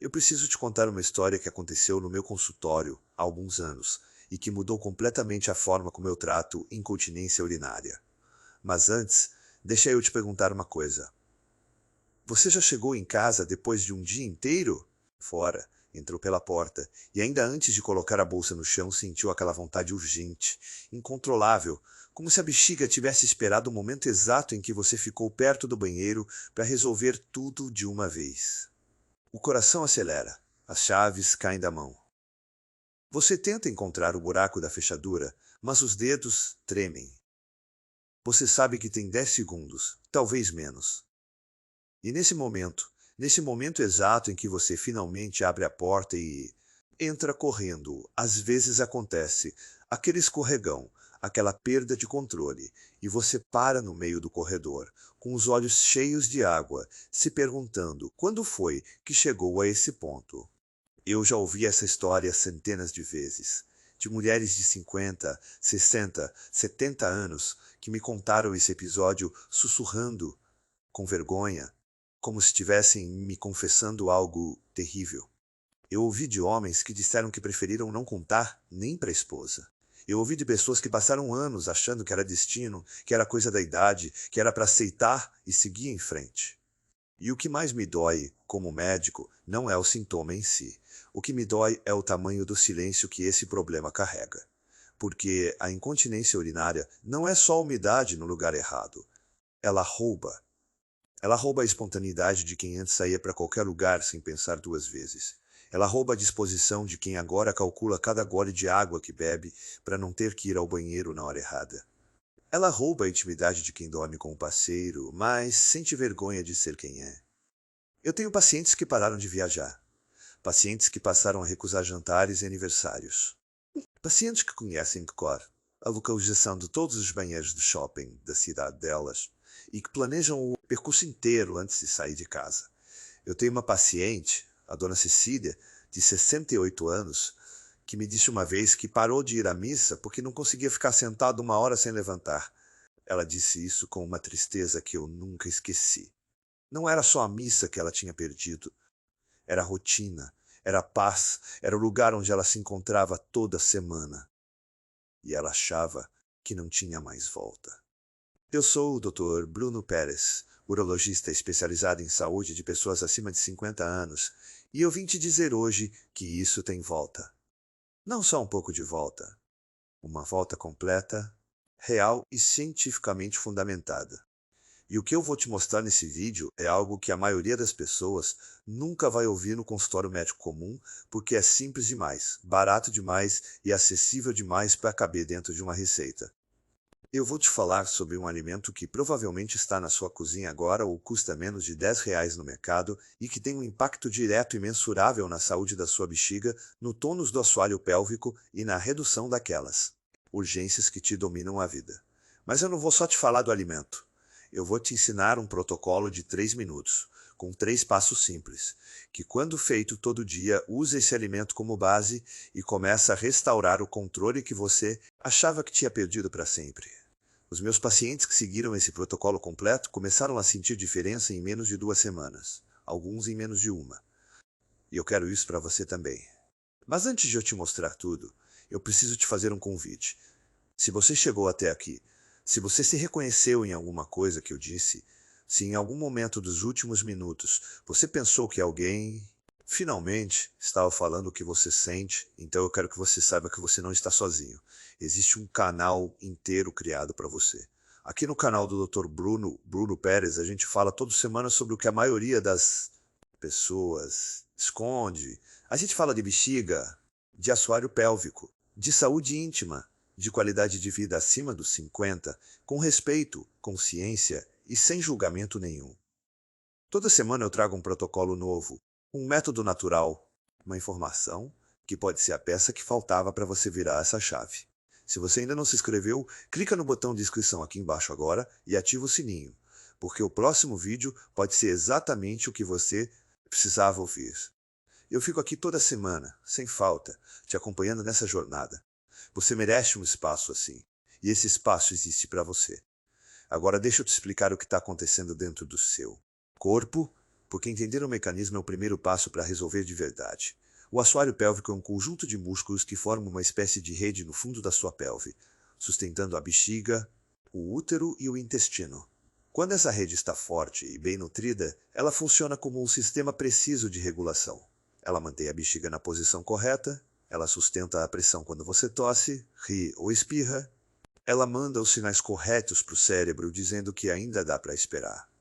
Eu preciso te contar uma história que aconteceu no meu consultório há alguns anos e que mudou completamente a forma como eu trato incontinência urinária. Mas antes, deixa eu te perguntar uma coisa. Você já chegou em casa depois de um dia inteiro fora, entrou pela porta e ainda antes de colocar a bolsa no chão sentiu aquela vontade urgente, incontrolável, como se a bexiga tivesse esperado o momento exato em que você ficou perto do banheiro para resolver tudo de uma vez. O coração acelera, as chaves caem da mão. Você tenta encontrar o buraco da fechadura, mas os dedos tremem. Você sabe que tem 10 segundos, talvez menos. E nesse momento exato em que você finalmente abre a porta e entra correndo, às vezes acontece aquele escorregão, aquela perda de controle, e você para no meio do corredor, com os olhos cheios de água, se perguntando quando foi que chegou a esse ponto. Eu já ouvi essa história centenas de vezes, de mulheres de 50, 60, 70 anos que me contaram esse episódio sussurrando, com vergonha, como se estivessem me confessando algo terrível. Eu ouvi de homens que disseram que preferiram não contar nem para a esposa. Eu ouvi de pessoas que passaram anos achando que era destino, que era coisa da idade, que era para aceitar e seguir em frente. E o que mais me dói, como médico, não é o sintoma em si. O que me dói é o tamanho do silêncio que esse problema carrega. Porque a incontinência urinária não é só umidade no lugar errado. Ela rouba. Ela rouba a espontaneidade de quem antes saía para qualquer lugar sem pensar duas vezes. Ela rouba a disposição de quem agora calcula cada gole de água que bebe para não ter que ir ao banheiro na hora errada. Ela rouba a intimidade de quem dorme com o parceiro, mas sente vergonha de ser quem é. Eu tenho pacientes que pararam de viajar. Pacientes que passaram a recusar jantares e aniversários. Pacientes que conhecem de cor a localização de todos os banheiros do shopping da cidade delas e que planejam o percurso inteiro antes de sair de casa. Eu tenho uma paciente, a dona Cecília, de 68 anos, que me disse uma vez que parou de ir à missa porque não conseguia ficar sentado uma hora sem levantar. Ela disse isso com uma tristeza que eu nunca esqueci. Não era só a missa que ela tinha perdido. Era a rotina, era a paz, era o lugar onde ela se encontrava toda semana. E ela achava que não tinha mais volta. Eu sou o Dr. Bruno Pérez, urologista especializado em saúde de pessoas acima de 50 anos, e eu vim te dizer hoje que isso tem volta. Não só um pouco de volta, uma volta completa, real e cientificamente fundamentada. E o que eu vou te mostrar nesse vídeo é algo que a maioria das pessoas nunca vai ouvir no consultório médico comum, porque é simples demais, barato demais e acessível demais para caber dentro de uma receita. Eu vou te falar sobre um alimento que provavelmente está na sua cozinha agora ou custa menos de R$ 10 no mercado e que tem um impacto direto e mensurável na saúde da sua bexiga, no tônus do assoalho pélvico e na redução daquelas urgências que te dominam a vida. Mas eu não vou só te falar do alimento. Eu vou te ensinar um protocolo de 3 minutos, com 3 passos simples, que quando feito todo dia, usa esse alimento como base e começa a restaurar o controle que você achava que tinha perdido para sempre. Os meus pacientes que seguiram esse protocolo completo começaram a sentir diferença em menos de 2 semanas, alguns em menos de uma. E eu quero isso para você também. Mas antes de eu te mostrar tudo, eu preciso te fazer um convite. Se você chegou até aqui, se você se reconheceu em alguma coisa que eu disse, se em algum momento dos últimos minutos você pensou que alguém finalmente estava falando o que você sente, então eu quero que você saiba que você não está sozinho. Existe um canal inteiro criado para você. Aqui no canal do Dr. Bruno Pérez, a gente fala toda semana sobre o que a maioria das pessoas esconde. A gente fala de bexiga, de assoalho pélvico, de saúde íntima, de qualidade de vida acima dos 50, com respeito, consciência e sem julgamento nenhum. Toda semana eu trago um protocolo novo, um método natural, uma informação que pode ser a peça que faltava para você virar essa chave. Se você ainda não se inscreveu, clica no botão de inscrição aqui embaixo agora e ativa o sininho, porque o próximo vídeo pode ser exatamente o que você precisava ouvir. Eu fico aqui toda semana, sem falta, te acompanhando nessa jornada. Você merece um espaço assim, e esse espaço existe para você. Agora deixa eu te explicar o que está acontecendo dentro do seu corpo, porque entender o mecanismo é o primeiro passo para resolver de verdade. O assoalho pélvico é um conjunto de músculos que formam uma espécie de rede no fundo da sua pelve, sustentando a bexiga, o útero e o intestino. Quando essa rede está forte e bem nutrida, ela funciona como um sistema preciso de regulação. Ela mantém a bexiga na posição correta, ela sustenta a pressão quando você tosse, ri ou espirra, ela manda os sinais corretos para o cérebro dizendo que ainda dá para esperar.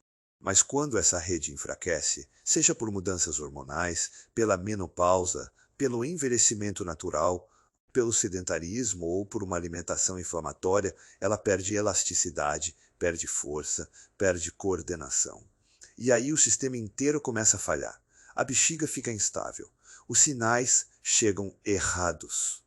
Mas quando essa rede enfraquece, seja por mudanças hormonais, pela menopausa, pelo envelhecimento natural, pelo sedentarismo ou por uma alimentação inflamatória, ela perde elasticidade, perde força, perde coordenação. E aí o sistema inteiro começa a falhar. A bexiga fica instável. Os sinais chegam errados.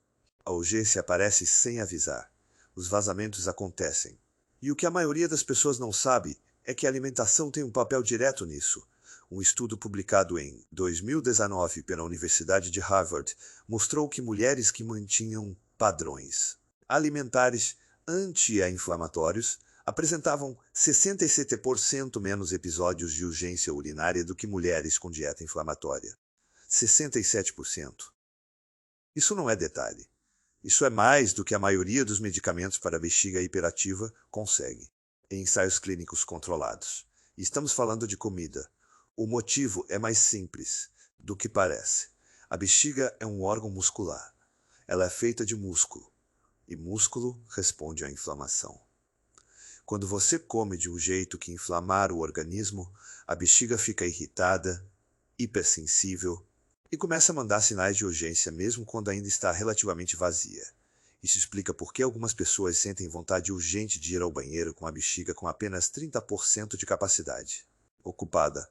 A urgência aparece sem avisar. Os vazamentos acontecem. E o que a maioria das pessoas não sabe é que a alimentação tem um papel direto nisso. Um estudo publicado em 2019 pela Universidade de Harvard mostrou que mulheres que mantinham padrões alimentares anti-inflamatórios apresentavam 67% menos episódios de urgência urinária do que mulheres com dieta inflamatória. 67%. Isso não é detalhe. Isso é mais do que a maioria dos medicamentos para bexiga hiperativa consegue, em ensaios clínicos controlados. E estamos falando de comida. O motivo é mais simples do que parece. A bexiga é um órgão muscular. Ela é feita de músculo, e músculo responde à inflamação. Quando você come de um jeito que inflamar o organismo, a bexiga fica irritada, hipersensível e começa a mandar sinais de urgência mesmo quando ainda está relativamente vazia. Isso explica por que algumas pessoas sentem vontade urgente de ir ao banheiro com a bexiga com apenas 30% de capacidade ocupada.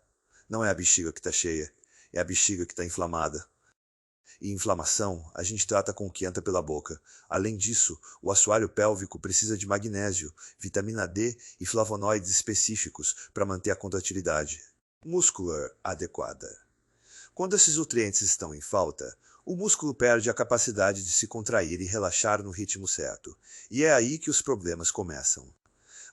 Não é a bexiga que está cheia, é a bexiga que está inflamada. E inflamação a gente trata com o que entra pela boca. Além disso, o assoalho pélvico precisa de magnésio, vitamina D e flavonoides específicos para manter a contratilidade muscular adequada. Quando esses nutrientes estão em falta, o músculo perde a capacidade de se contrair e relaxar no ritmo certo. E é aí que os problemas começam.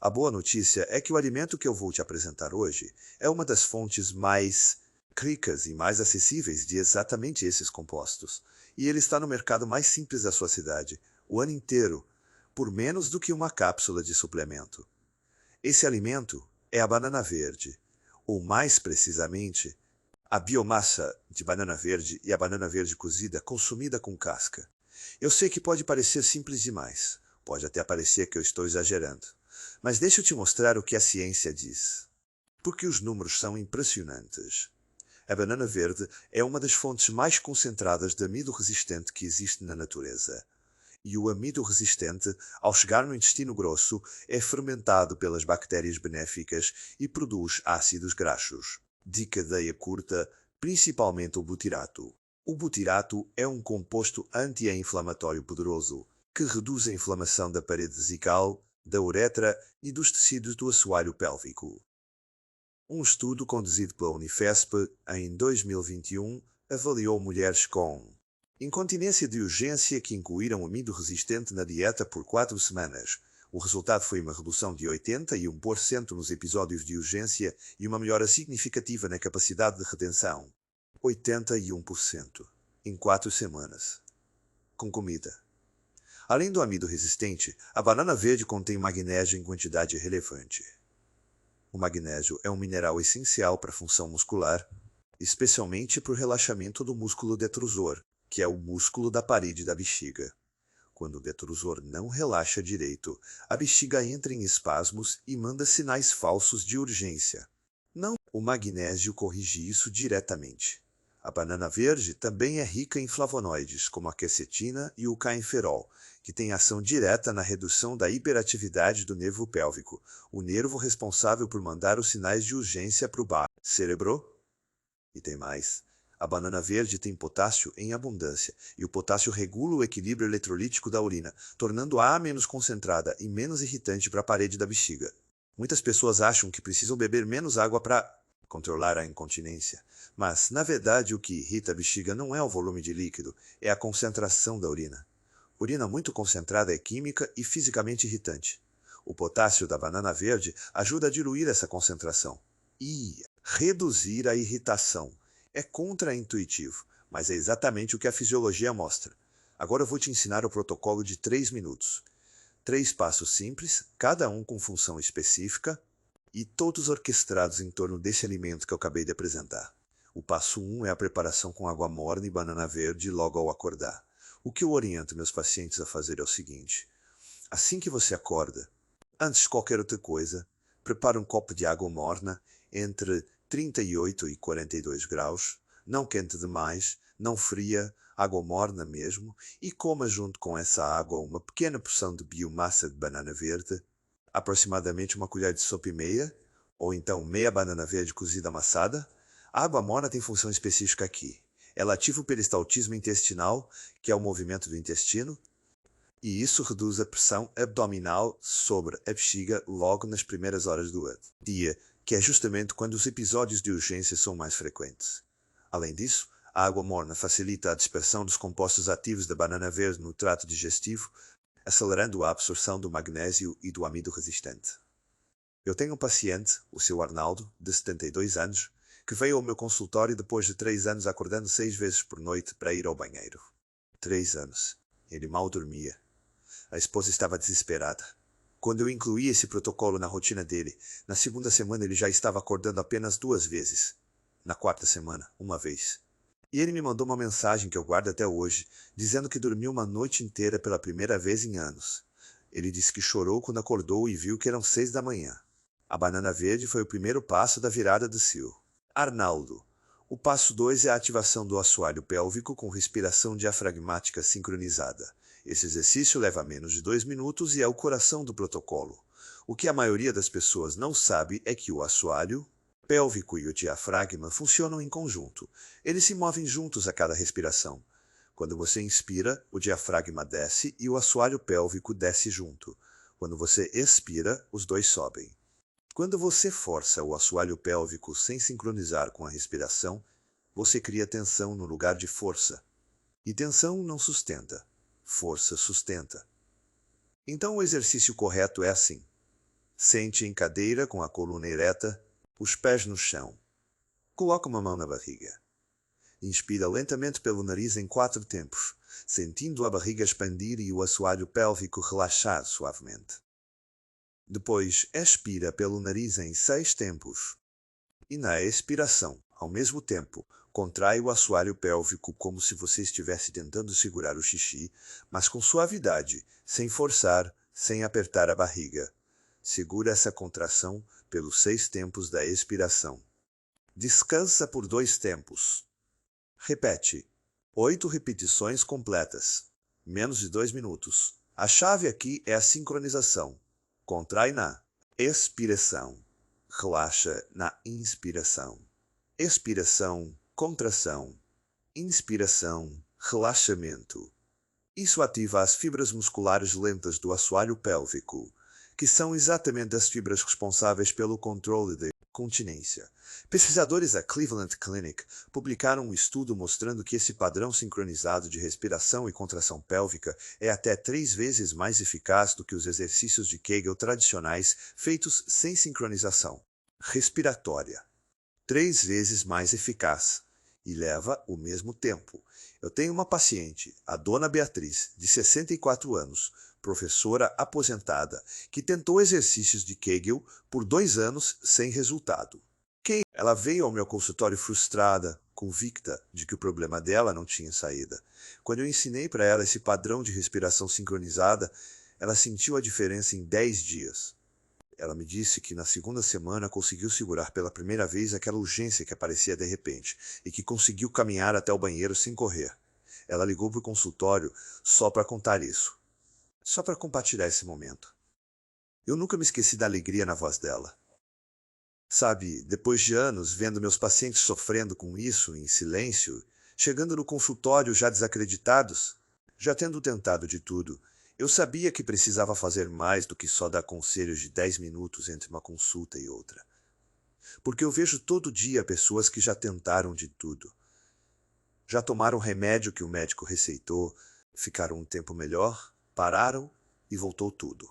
A boa notícia é que o alimento que eu vou te apresentar hoje é uma das fontes mais ricas e mais acessíveis de exatamente esses compostos. E ele está no mercado mais simples da sua cidade, o ano inteiro, por menos do que uma cápsula de suplemento. Esse alimento é a banana verde, ou mais precisamente, a biomassa de banana verde e a banana verde cozida consumida com casca. Eu sei que pode parecer simples demais, pode até parecer que eu estou exagerando. Mas deixa eu te mostrar o que a ciência diz. Porque os números são impressionantes. A banana verde é uma das fontes mais concentradas de amido resistente que existe na natureza. E o amido resistente, ao chegar no intestino grosso, é fermentado pelas bactérias benéficas e produz ácidos graxos, de cadeia curta, principalmente o butirato. O butirato é um composto anti-inflamatório poderoso, que reduz a inflamação da parede vesical, da uretra e dos tecidos do assoalho pélvico. Um estudo conduzido pela Unifesp em 2021 avaliou mulheres com incontinência de urgência que incluíram amido resistente na dieta por 4 semanas. O resultado foi uma redução de 81% nos episódios de urgência e uma melhora significativa na capacidade de retenção. 81% em 4 semanas. Com comida. Além do amido resistente, a banana verde contém magnésio em quantidade relevante. O magnésio é um mineral essencial para a função muscular, especialmente para o relaxamento do músculo detrusor, que é o músculo da parede da bexiga. Quando o detrusor não relaxa direito, a bexiga entra em espasmos e manda sinais falsos de urgência. Não, o magnésio corrige isso diretamente. A banana verde também é rica em flavonoides, como a quercetina e o cainferol, que têm ação direta na redução da hiperatividade do nervo pélvico, o nervo responsável por mandar os sinais de urgência para o cérebro. E tem mais. A banana verde tem potássio em abundância, e o potássio regula o equilíbrio eletrolítico da urina, tornando-a menos concentrada e menos irritante para a parede da bexiga. Muitas pessoas acham que precisam beber menos água para controlar a incontinência, mas, na verdade, o que irrita a bexiga não é o volume de líquido, é a concentração da urina. Urina muito concentrada é química e fisicamente irritante. O potássio da banana verde ajuda a diluir essa concentração. E Reduzir a irritação. É contraintuitivo, mas é exatamente o que a fisiologia mostra. Agora eu vou te ensinar o protocolo de 3 minutos. 3 passos simples, cada um com função específica, e todos orquestrados em torno desse alimento que eu acabei de apresentar. O passo 1 é a preparação com água morna e banana verde logo ao acordar. O que eu oriento meus pacientes a fazer é o seguinte: assim que você acorda, antes de qualquer outra coisa, prepare um copo de água morna entre 38 e 42 graus, não quente demais, não fria, água morna mesmo, e coma junto com essa água uma pequena porção de biomassa de banana verde, aproximadamente uma colher de sopa e meia, ou então meia banana verde cozida amassada. A água morna tem função específica aqui. Ela ativa o peristaltismo intestinal, que é o movimento do intestino, e isso reduz a pressão abdominal sobre a bexiga logo nas primeiras horas do dia, que é justamente quando os episódios de urgência são mais frequentes. Além disso, a água morna facilita a dispersão dos compostos ativos da banana verde no trato digestivo, acelerando a absorção do magnésio e do amido resistente. Eu tenho um paciente, o Sr. Arnaldo, de 72 anos, que veio ao meu consultório depois de 3 anos acordando 6 vezes por noite para ir ao banheiro. 3 anos. Ele mal dormia. A esposa estava desesperada. Quando eu incluí esse protocolo na rotina dele, na segunda semana ele já estava acordando apenas 2 vezes. Na quarta semana, 1 vez. E ele me mandou uma mensagem que eu guardo até hoje, dizendo que dormiu uma noite inteira pela primeira vez em anos. Ele disse que chorou quando acordou e viu que eram 6 da manhã. A banana verde foi o primeiro passo da virada do Sr. Arnaldo. O passo 2 é a ativação do assoalho pélvico com respiração diafragmática sincronizada. Esse exercício leva menos de 2 minutos e é o coração do protocolo. O que a maioria das pessoas não sabe é que o assoalho pélvico e o diafragma funcionam em conjunto. Eles se movem juntos a cada respiração. Quando você inspira, o diafragma desce e o assoalho pélvico desce junto. Quando você expira, os dois sobem. Quando você força o assoalho pélvico sem sincronizar com a respiração, você cria tensão no lugar de força. E tensão não sustenta. Força sustenta. Então o exercício correto é assim. Sente em cadeira com a coluna ereta, os pés no chão. Coloque uma mão na barriga. Inspira lentamente pelo nariz em 4 tempos, sentindo a barriga expandir e o assoalho pélvico relaxar suavemente. Depois, expira pelo nariz em 6 tempos. E na expiração, ao mesmo tempo, contrai o assoalho pélvico como se você estivesse tentando segurar o xixi, mas com suavidade, sem forçar, sem apertar a barriga. Segura essa contração pelos 6 tempos da expiração. Descansa por 2 tempos. Repete. 8 repetições completas. Menos de 2 minutos. A chave aqui é a sincronização. Contrai na expiração. Relaxa na inspiração. Expiração, contração. Inspiração, relaxamento. Isso ativa as fibras musculares lentas do assoalho pélvico, que são exatamente as fibras responsáveis pelo controle da continência. Pesquisadores da Cleveland Clinic publicaram um estudo mostrando que esse padrão sincronizado de respiração e contração pélvica é até 3 vezes mais eficaz do que os exercícios de Kegel tradicionais feitos sem sincronização respiratória. 3 vezes mais eficaz. E leva o mesmo tempo. Eu tenho uma paciente, a dona Beatriz, de 64 anos, professora aposentada, que tentou exercícios de Kegel por 2 anos sem resultado. Ela veio ao meu consultório frustrada, convicta de que o problema dela não tinha saída. Quando eu ensinei para ela esse padrão de respiração sincronizada, ela sentiu a diferença em 10 dias. Ela me disse que na segunda semana conseguiu segurar pela primeira vez aquela urgência que aparecia de repente e que conseguiu caminhar até o banheiro sem correr. Ela ligou para o consultório só para contar isso. Só para compartilhar esse momento. Eu nunca me esqueci da alegria na voz dela. Sabe, depois de anos vendo meus pacientes sofrendo com isso em silêncio, chegando no consultório já desacreditados, já tendo tentado de tudo, eu sabia que precisava fazer mais do que só dar conselhos de 10 minutos entre uma consulta e outra. Porque eu vejo todo dia pessoas que já tentaram de tudo. Já tomaram o remédio que o médico receitou, ficaram um tempo melhor, pararam e voltou tudo.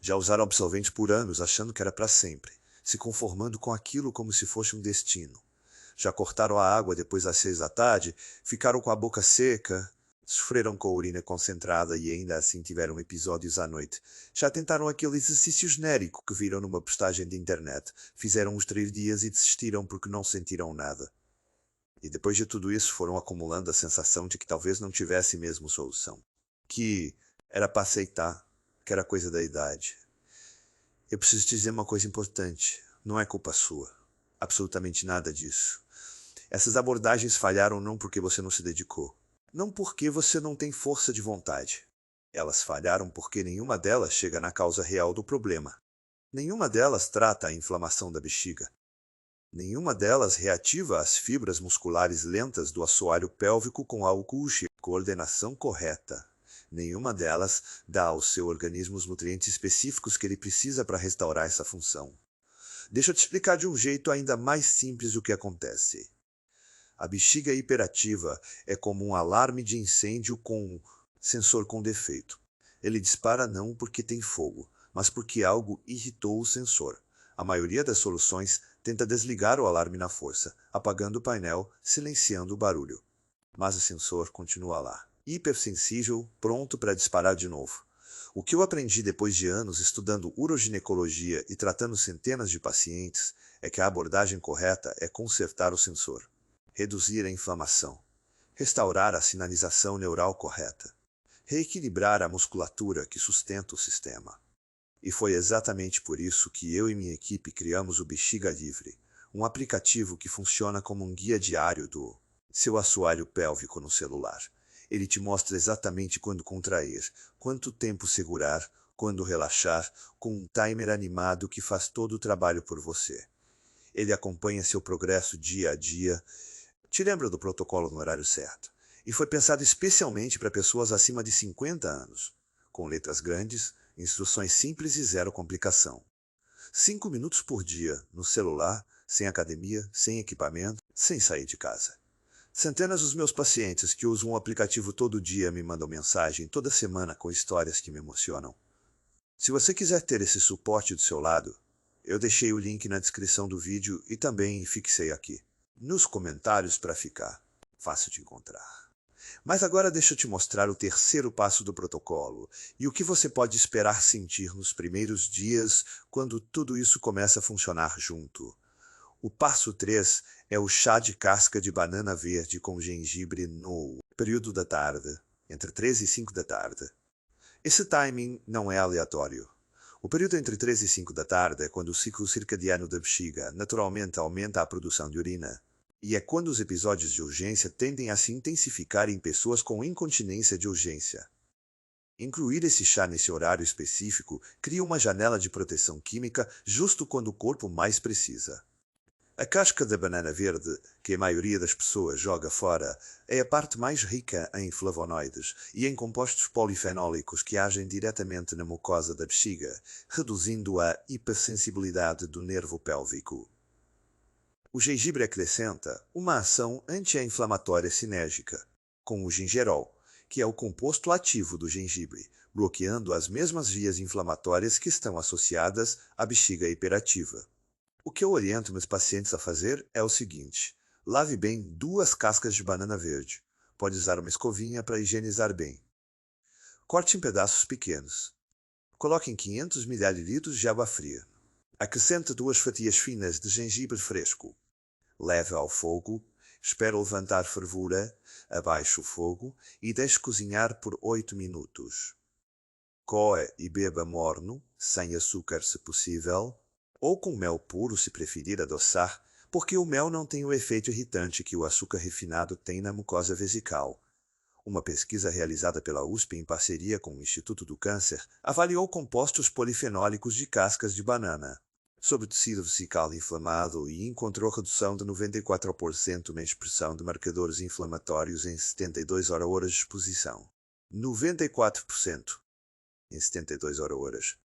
Já usaram absorvente por anos achando que era para sempre. se conformando com aquilo como se fosse um destino. Já cortaram a água depois das 6 da tarde, ficaram com a boca seca, sofreram com a urina concentrada e ainda assim tiveram episódios à noite. Já tentaram aquele exercício genérico que viram numa postagem de internet, fizeram os 3 dias e desistiram porque não sentiram nada. E depois de tudo isso foram acumulando a sensação de que talvez não tivesse mesmo solução. Que era para aceitar, que era coisa da idade. Eu preciso te dizer uma coisa importante, não é culpa sua. Absolutamente nada disso. Essas abordagens falharam não porque você não se dedicou, não porque você não tem força de vontade. Elas falharam porque nenhuma delas chega na causa real do problema. Nenhuma delas trata a inflamação da bexiga. Nenhuma delas reativa as fibras musculares lentas do assoalho pélvico com a coordenação correta. Nenhuma delas dá ao seu organismo os nutrientes específicos que ele precisa para restaurar essa função. Deixa eu te explicar de um jeito ainda mais simples o que acontece. A bexiga hiperativa é como um alarme de incêndio com um sensor com defeito. Ele dispara não porque tem fogo, mas porque algo irritou o sensor. A maioria das soluções tenta desligar o alarme na força, apagando o painel, silenciando o barulho. Mas o sensor continua lá, hipersensível, pronto para disparar de novo. O que eu aprendi depois de anos estudando uroginecologia e tratando centenas de pacientes é que a abordagem correta é consertar o sensor, reduzir a inflamação, restaurar a sinalização neural correta, reequilibrar a musculatura que sustenta o sistema. E foi exatamente por isso que eu e minha equipe criamos o Bexiga Livre, um aplicativo que funciona como um guia diário do seu assoalho pélvico no celular. Ele te mostra exatamente quando contrair, quanto tempo segurar, quando relaxar, com um timer animado que faz todo o trabalho por você. Ele acompanha seu progresso dia a dia, te lembra do protocolo no horário certo, e foi pensado especialmente para pessoas acima de 50 anos, com letras grandes, instruções simples e zero complicação. 5 minutos por dia, no celular, sem academia, sem equipamento, sem sair de casa. Centenas dos meus pacientes que usam o aplicativo todo dia me mandam mensagem toda semana com histórias que me emocionam. Se você quiser ter esse suporte do seu lado, eu deixei o link na descrição do vídeo e também fixei aqui, nos comentários para ficar fácil de encontrar. Mas agora deixa eu te mostrar o terceiro passo do protocolo e o que você pode esperar sentir nos primeiros dias quando tudo isso começa a funcionar junto. O passo 3 é o chá de casca de banana verde com gengibre no período da tarde, entre 3 e 5 da tarde. Esse timing não é aleatório. O período entre 3 e 5 da tarde é quando o ciclo circadiano da bexiga naturalmente aumenta a produção de urina. E é quando os episódios de urgência tendem a se intensificar em pessoas com incontinência de urgência. Incluir esse chá nesse horário específico cria uma janela de proteção química justo quando o corpo mais precisa. A casca da banana verde, que a maioria das pessoas joga fora, é a parte mais rica em flavonoides e em compostos polifenólicos que agem diretamente na mucosa da bexiga, reduzindo a hipersensibilidade do nervo pélvico. O gengibre acrescenta uma ação anti-inflamatória sinérgica, com o gingerol, que é o composto ativo do gengibre, bloqueando as mesmas vias inflamatórias que estão associadas à bexiga hiperativa. O que eu oriento meus pacientes a fazer é o seguinte: lave bem 2 cascas de banana verde. Pode usar uma escovinha para higienizar bem. Corte em pedaços pequenos. Coloque em 500 ml de água fria. Acrescente 2 fatias finas de gengibre fresco. Leve ao fogo, espere levantar fervura, abaixe o fogo e deixe cozinhar por 8 minutos. Coe e beba morno, sem açúcar se possível, ou com mel puro se preferir adoçar, porque o mel não tem o efeito irritante que o açúcar refinado tem na mucosa vesical. Uma pesquisa realizada pela USP em parceria com o Instituto do Câncer avaliou compostos polifenólicos de cascas de banana sobre o tecido vesical inflamado e encontrou redução de 94% na expressão de marcadores inflamatórios em 72 horas de exposição. 94% em 72 horas.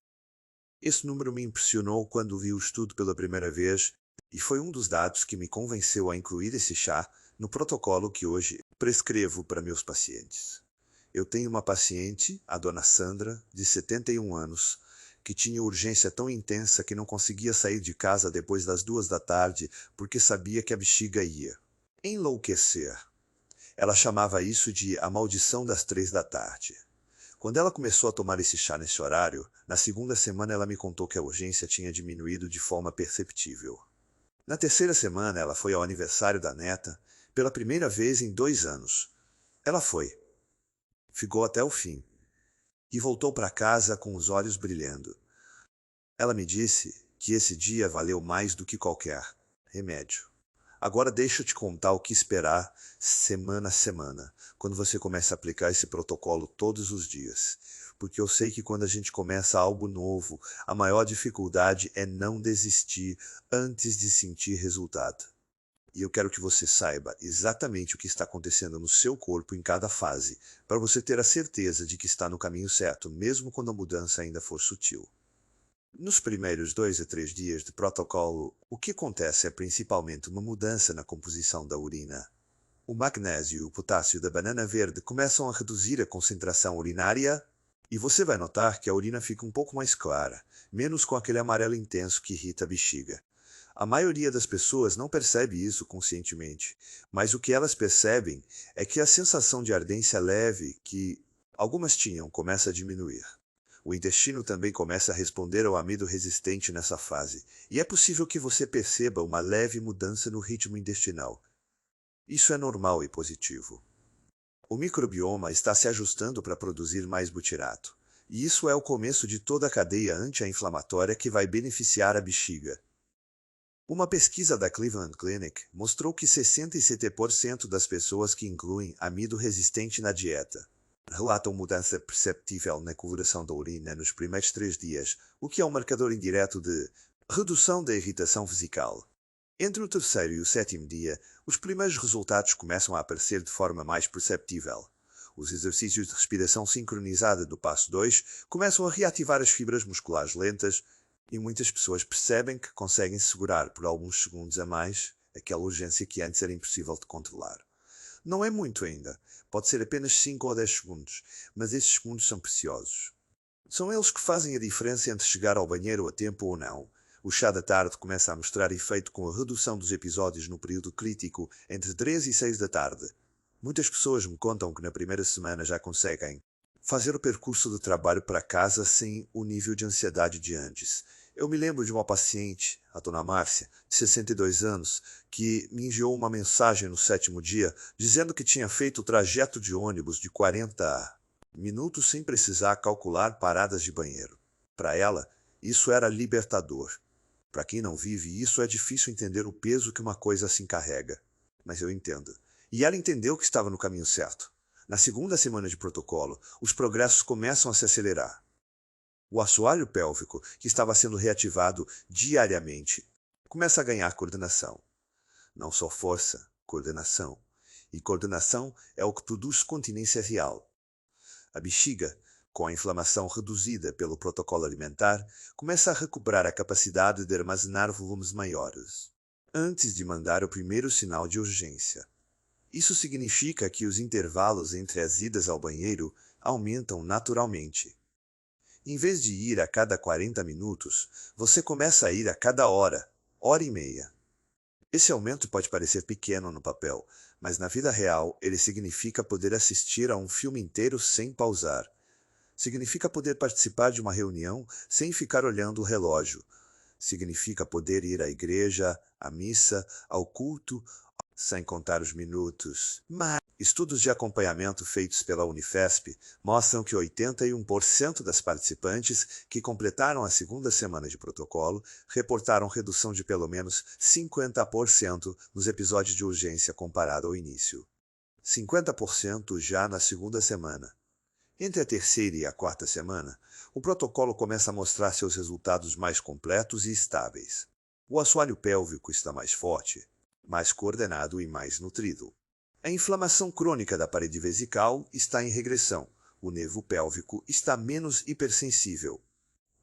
Esse número me impressionou quando vi o estudo pela primeira vez e foi um dos dados que me convenceu a incluir esse chá no protocolo que hoje prescrevo para meus pacientes. Eu tenho uma paciente, a dona Sandra, de 71 anos, que tinha urgência tão intensa que não conseguia sair de casa depois das 2 da tarde porque sabia que a bexiga ia enlouquecer. Ela chamava isso de a maldição das 3 da tarde. Quando ela começou a tomar esse chá nesse horário, na segunda semana ela me contou que a urgência tinha diminuído de forma perceptível. Na terceira semana ela foi ao aniversário da neta, pela primeira vez em 2 anos. Ela foi. Ficou até o fim. E voltou para casa com os olhos brilhando. Ela me disse que esse dia valeu mais do que qualquer remédio. Agora deixa eu te contar o que esperar semana a semana, quando você começa a aplicar esse protocolo todos os dias. Porque eu sei que quando a gente começa algo novo, a maior dificuldade é não desistir antes de sentir resultado. E eu quero que você saiba exatamente o que está acontecendo no seu corpo em cada fase, para você ter a certeza de que está no caminho certo, mesmo quando a mudança ainda for sutil. Nos primeiros 2 a 3 dias de protocolo, o que acontece é principalmente uma mudança na composição da urina. O magnésio e o potássio da banana verde começam a reduzir a concentração urinária e você vai notar que a urina fica um pouco mais clara, menos com aquele amarelo intenso que irrita a bexiga. A maioria das pessoas não percebe isso conscientemente, mas o que elas percebem é que a sensação de ardência leve que algumas tinham começa a diminuir. O intestino também começa a responder ao amido resistente nessa fase, e é possível que você perceba uma leve mudança no ritmo intestinal. Isso é normal e positivo. O microbioma está se ajustando para produzir mais butirato, e isso é o começo de toda a cadeia anti-inflamatória que vai beneficiar a bexiga. Uma pesquisa da Cleveland Clinic mostrou que 67% das pessoas que incluem amido resistente na dieta relatam mudança perceptível na coloração da urina nos primeiros 3 dias, o que é um marcador indireto de redução da irritação vesical. Entre o terceiro e o sétimo dia, os primeiros resultados começam a aparecer de forma mais perceptível. Os exercícios de respiração sincronizada do passo 2 começam a reativar as fibras musculares lentas e muitas pessoas percebem que conseguem segurar por alguns segundos a mais aquela urgência que antes era impossível de controlar. Não é muito ainda, pode ser apenas 5 ou 10 segundos, mas esses segundos são preciosos. São eles que fazem a diferença entre chegar ao banheiro a tempo ou não. O chá da tarde começa a mostrar efeito com a redução dos episódios no período crítico entre 3 e 6 da tarde. Muitas pessoas me contam que na primeira semana já conseguem fazer o percurso do trabalho para casa sem o nível de ansiedade de antes. Eu me lembro de uma paciente, a dona Márcia, de 62 anos, que me enviou uma mensagem no 7º dia dizendo que tinha feito o trajeto de ônibus de 40 minutos sem precisar calcular paradas de banheiro. Para ela, isso era libertador. Para quem não vive isso, é difícil entender o peso que uma coisa assim carrega. Mas eu entendo. E ela entendeu que estava no caminho certo. Na segunda semana de protocolo, os progressos começam a se acelerar. O assoalho pélvico, que estava sendo reativado diariamente, começa a ganhar coordenação. Não só força, coordenação. E coordenação é o que produz continência real. A bexiga, com a inflamação reduzida pelo protocolo alimentar, começa a recuperar a capacidade de armazenar volumes maiores, antes de mandar o primeiro sinal de urgência. Isso significa que os intervalos entre as idas ao banheiro aumentam naturalmente. Em vez de ir a cada 40 minutos, você começa a ir a cada hora, hora e meia. Esse aumento pode parecer pequeno no papel, mas na vida real ele significa poder assistir a um filme inteiro sem pausar. Significa poder participar de uma reunião sem ficar olhando o relógio. Significa poder ir à igreja, à missa, ao culto, sem contar os minutos. Mas estudos de acompanhamento feitos pela Unifesp mostram que 81% das participantes que completaram a segunda semana de protocolo reportaram redução de pelo menos 50% nos episódios de urgência comparado ao início. 50% já na segunda semana. Entre a terceira e a quarta semana, o protocolo começa a mostrar seus resultados mais completos e estáveis. O assoalho pélvico está mais forte, mais coordenado e mais nutrido. A inflamação crônica da parede vesical está em regressão, o nervo pélvico está menos hipersensível,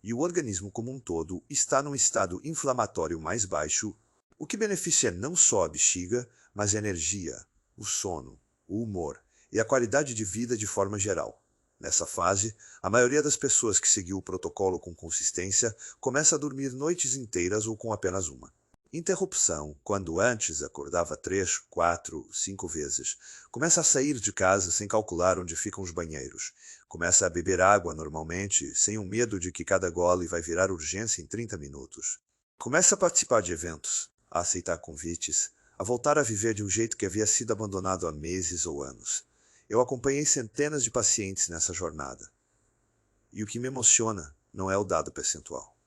e o organismo como um todo está num estado inflamatório mais baixo, o que beneficia não só a bexiga, mas a energia, o sono, o humor e a qualidade de vida de forma geral. Nessa fase, a maioria das pessoas que seguiu o protocolo com consistência começa a dormir noites inteiras ou com apenas uma. Interrupção, quando antes acordava 3, 4, 5 vezes, começa a sair de casa sem calcular onde ficam os banheiros. Começa a beber água normalmente, sem o medo de que cada gole vai virar urgência em 30 minutos. Começa a participar de eventos, a aceitar convites, a voltar a viver de um jeito que havia sido abandonado há meses ou anos. Eu acompanhei centenas de pacientes nessa jornada. E o que me emociona não é o dado percentual.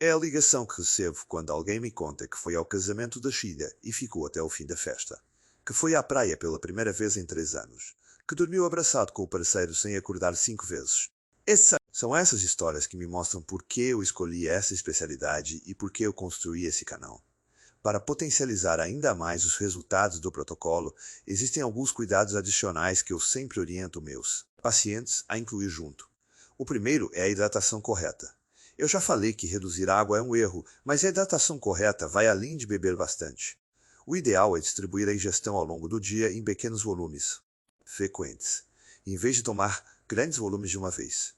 É a ligação que recebo quando alguém me conta que foi ao casamento da filha e ficou até o fim da festa, que foi à praia pela primeira vez em 3 anos, que dormiu abraçado com o parceiro sem acordar 5 vezes. São essas histórias que me mostram por que eu escolhi essa especialidade e por que eu construí esse canal. Para potencializar ainda mais os resultados do protocolo, existem alguns cuidados adicionais que eu sempre oriento meus pacientes a incluir junto. O primeiro é a hidratação correta. Eu já falei que reduzir água é um erro, mas a hidratação correta vai além de beber bastante. O ideal é distribuir a ingestão ao longo do dia em pequenos volumes, frequentes, em vez de tomar grandes volumes de uma vez.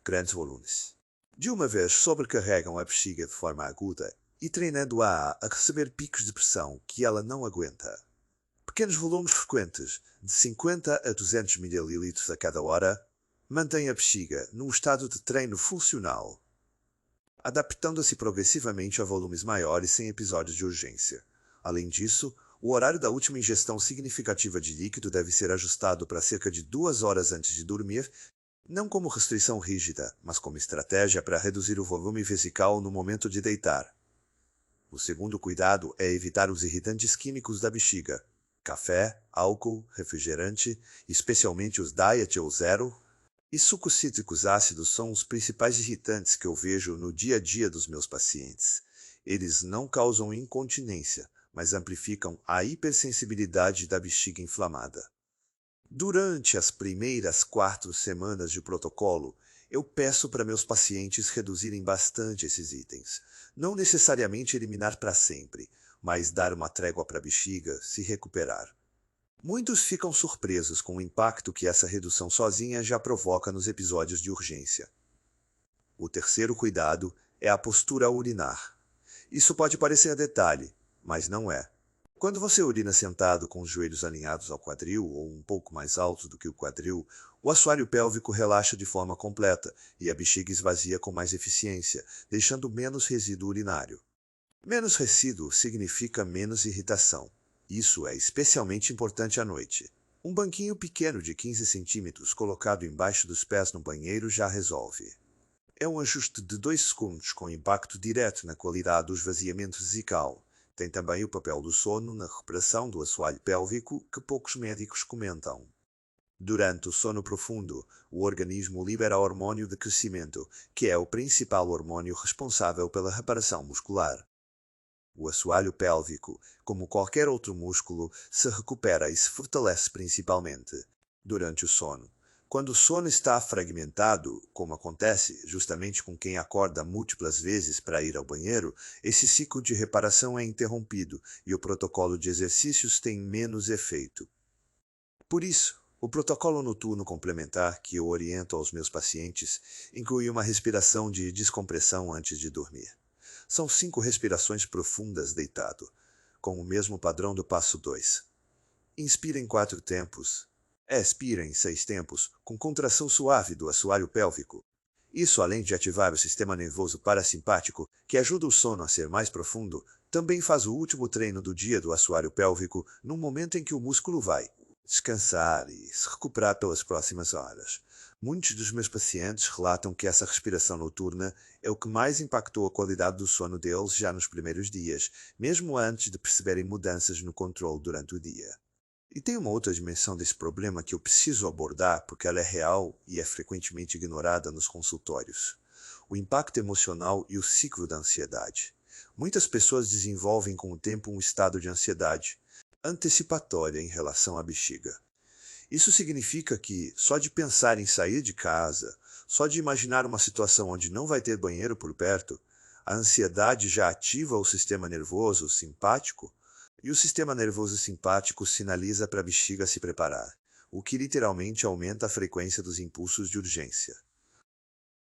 Grandes volumes. De uma vez sobrecarregam a bexiga de forma aguda e treinando-a a receber picos de pressão que ela não aguenta. Pequenos volumes frequentes, de 50 a 200 ml a cada hora, mantêm a bexiga num estado de treino funcional, adaptando-se progressivamente a volumes maiores sem episódios de urgência. Além disso, o horário da última ingestão significativa de líquido deve ser ajustado para cerca de 2 horas antes de dormir, não como restrição rígida, mas como estratégia para reduzir o volume vesical no momento de deitar. O segundo cuidado é evitar os irritantes químicos da bexiga. Café, álcool, refrigerante, especialmente os diet ou zero, e sucos cítricos ácidos são os principais irritantes que eu vejo no dia a dia dos meus pacientes. Eles não causam incontinência, mas amplificam a hipersensibilidade da bexiga inflamada. Durante as primeiras 4 semanas de protocolo, eu peço para meus pacientes reduzirem bastante esses itens. Não necessariamente eliminar para sempre, mas dar uma trégua para a bexiga se recuperar. Muitos ficam surpresos com o impacto que essa redução sozinha já provoca nos episódios de urgência. O terceiro cuidado é a postura ao urinar. Isso pode parecer detalhe, mas não é. Quando você urina sentado com os joelhos alinhados ao quadril ou um pouco mais alto do que o quadril, o assoalho pélvico relaxa de forma completa e a bexiga esvazia com mais eficiência, deixando menos resíduo urinário. Menos resíduo significa menos irritação. Isso é especialmente importante à noite. Um banquinho pequeno de 15 centímetros colocado embaixo dos pés no banheiro já resolve. É um ajuste de 2 segundos com impacto direto na qualidade do esvaziamento vesical. Tem também o papel do sono na recuperação do assoalho pélvico que poucos médicos comentam. Durante o sono profundo, o organismo libera hormônio de crescimento, que é o principal hormônio responsável pela reparação muscular. O assoalho pélvico, como qualquer outro músculo, se recupera e se fortalece principalmente durante o sono. Quando o sono está fragmentado, como acontece justamente com quem acorda múltiplas vezes para ir ao banheiro, esse ciclo de reparação é interrompido e o protocolo de exercícios tem menos efeito. Por isso, o protocolo noturno complementar que eu oriento aos meus pacientes inclui uma respiração de descompressão antes de dormir. São 5 respirações profundas deitado, com o mesmo padrão do passo 2. Inspira em 4 tempos. Expira em 6 tempos, com contração suave do assoalho pélvico. Isso, além de ativar o sistema nervoso parasimpático, que ajuda o sono a ser mais profundo, também faz o último treino do dia do assoalho pélvico num momento em que o músculo vai descansar e se recuperar pelas próximas horas. Muitos dos meus pacientes relatam que essa respiração noturna é o que mais impactou a qualidade do sono deles já nos primeiros dias, mesmo antes de perceberem mudanças no controle durante o dia. E tem uma outra dimensão desse problema que eu preciso abordar porque ela é real e é frequentemente ignorada nos consultórios. O impacto emocional e o ciclo da ansiedade. Muitas pessoas desenvolvem com o tempo um estado de ansiedade antecipatória em relação à bexiga. Isso significa que, só de pensar em sair de casa, só de imaginar uma situação onde não vai ter banheiro por perto, a ansiedade já ativa o sistema nervoso simpático, e o sistema nervoso simpático sinaliza para a bexiga se preparar. o que literalmente aumenta a frequência dos impulsos de urgência.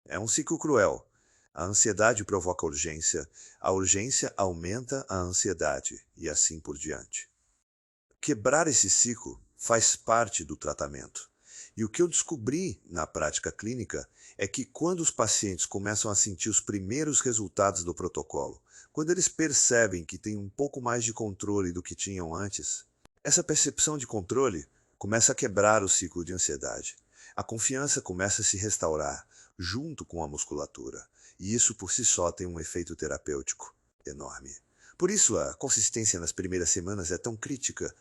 É um ciclo cruel. A ansiedade provoca urgência, a urgência aumenta a ansiedade, e assim por diante. Quebrar esse ciclo faz parte do tratamento. E o que eu descobri na prática clínica é que quando os pacientes começam a sentir os primeiros resultados do protocolo, quando eles percebem que têm um pouco mais de controle do que tinham antes, essa percepção de controle começa a quebrar o ciclo de ansiedade. A confiança começa a se restaurar junto com a musculatura, e isso por si só tem um efeito terapêutico enorme. Por isso a consistência nas primeiras semanas é tão crítica.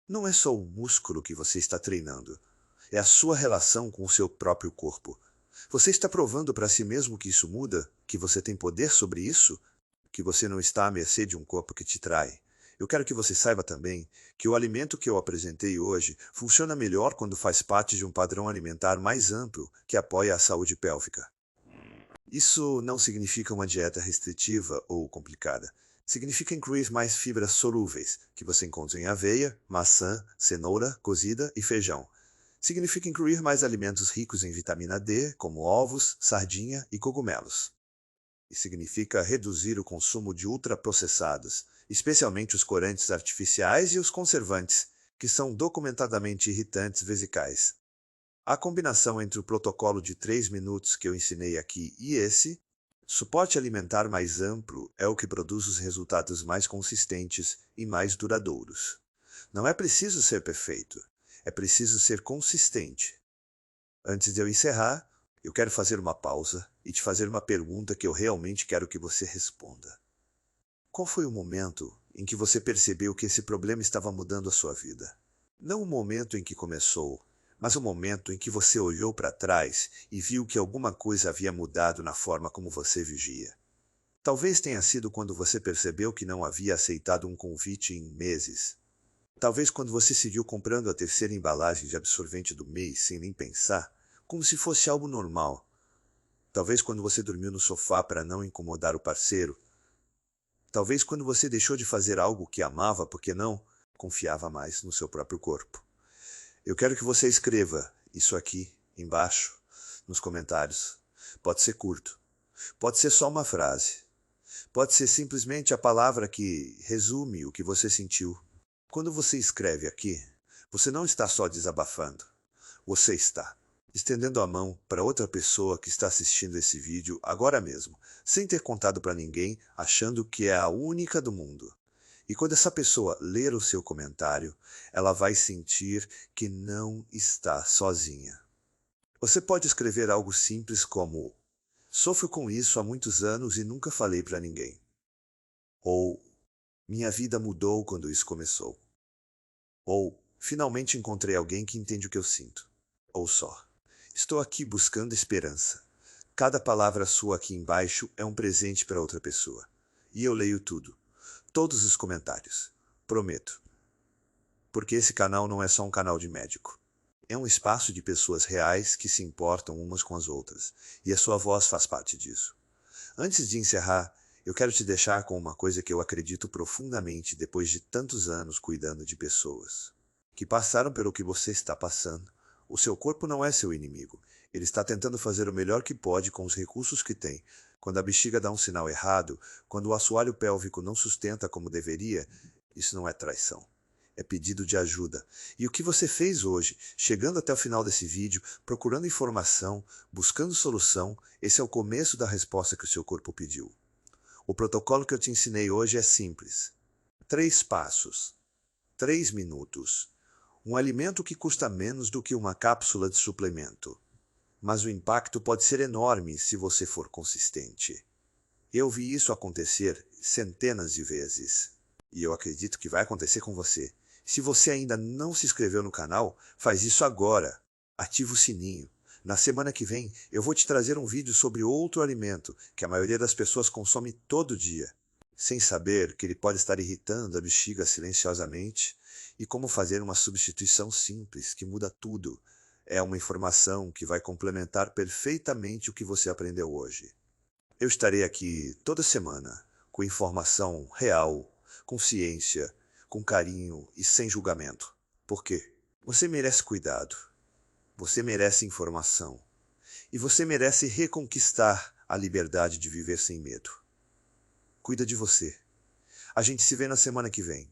Não é só o músculo que você está treinando, é a sua relação com o seu próprio corpo. Você está provando para si mesmo que isso muda, que você tem poder sobre isso, que você não está à mercê de um corpo que te trai. Eu quero que você saiba também que o alimento que eu apresentei hoje funciona melhor quando faz parte de um padrão alimentar mais amplo que apoia a saúde pélvica. Isso não significa uma dieta restritiva ou complicada. Significa incluir mais fibras solúveis, que você encontra em aveia, maçã, cenoura, cozida e feijão. Significa incluir mais alimentos ricos em vitamina D, como ovos, sardinha e cogumelos. E significa reduzir o consumo de ultraprocessados, especialmente os corantes artificiais e os conservantes, que são documentadamente irritantes vesicais. A combinação entre o protocolo de 3 minutos que eu ensinei aqui e esse, suporte alimentar mais amplo, é o que produz os resultados mais consistentes e mais duradouros. Não é preciso ser perfeito, é preciso ser consistente. Antes de eu encerrar, eu quero fazer uma pausa e te fazer uma pergunta que eu realmente quero que você responda. Qual foi o momento em que você percebeu que esse problema estava mudando a sua vida? Não o momento em que começou, mas o momento em que você olhou para trás e viu que alguma coisa havia mudado na forma como você vigia. Talvez tenha sido quando você percebeu que não havia aceitado um convite em meses. Talvez quando você se viu comprando a terceira embalagem de absorvente do mês sem nem pensar, como se fosse algo normal. Talvez quando você dormiu no sofá para não incomodar o parceiro. Talvez quando você deixou de fazer algo que amava porque não confiava mais no seu próprio corpo. Eu quero que você escreva isso aqui embaixo, nos comentários. Pode ser curto, pode ser só uma frase, pode ser simplesmente a palavra que resume o que você sentiu. Quando você escreve aqui, você não está só desabafando, você está estendendo a mão para outra pessoa que está assistindo esse vídeo agora mesmo, sem ter contado para ninguém, achando que é a única do mundo. E quando essa pessoa ler o seu comentário, ela vai sentir que não está sozinha. Você pode escrever algo simples como: sofro com isso há muitos anos e nunca falei para ninguém. Ou: minha vida mudou quando isso começou. Ou: finalmente encontrei alguém que entende o que eu sinto. Ou só: estou aqui buscando esperança. Cada palavra sua aqui embaixo é um presente para outra pessoa. E eu leio tudo. Todos os comentários. Prometo. Porque esse canal não é só um canal de médico. É um espaço de pessoas reais que se importam umas com as outras. E a sua voz faz parte disso. Antes de encerrar, eu quero te deixar com uma coisa que eu acredito profundamente depois de tantos anos cuidando de pessoas que passaram pelo que você está passando. O seu corpo não é seu inimigo. Ele está tentando fazer o melhor que pode com os recursos que tem. Quando a bexiga dá um sinal errado, quando o assoalho pélvico não sustenta como deveria, isso não é traição. É pedido de ajuda. E o que você fez hoje, chegando até o final desse vídeo, procurando informação, buscando solução, esse é o começo da resposta que o seu corpo pediu. O protocolo que eu te ensinei hoje é simples. 3 passos. 3 minutos. Um alimento que custa menos do que uma cápsula de suplemento. Mas o impacto pode ser enorme se você for consistente. Eu vi isso acontecer centenas de vezes. E eu acredito que vai acontecer com você. Se você ainda não se inscreveu no canal, faz isso agora. Ativa o sininho. Na semana que vem, eu vou te trazer um vídeo sobre outro alimento que a maioria das pessoas consome todo dia, sem saber que ele pode estar irritando a bexiga silenciosamente, e como fazer uma substituição simples que muda tudo. É uma informação que vai complementar perfeitamente o que você aprendeu hoje. Eu estarei aqui toda semana, com informação real, com ciência, com carinho e sem julgamento. Por quê? Você merece cuidado. Você merece informação. E você merece reconquistar a liberdade de viver sem medo. Cuida de você. A gente se vê na semana que vem.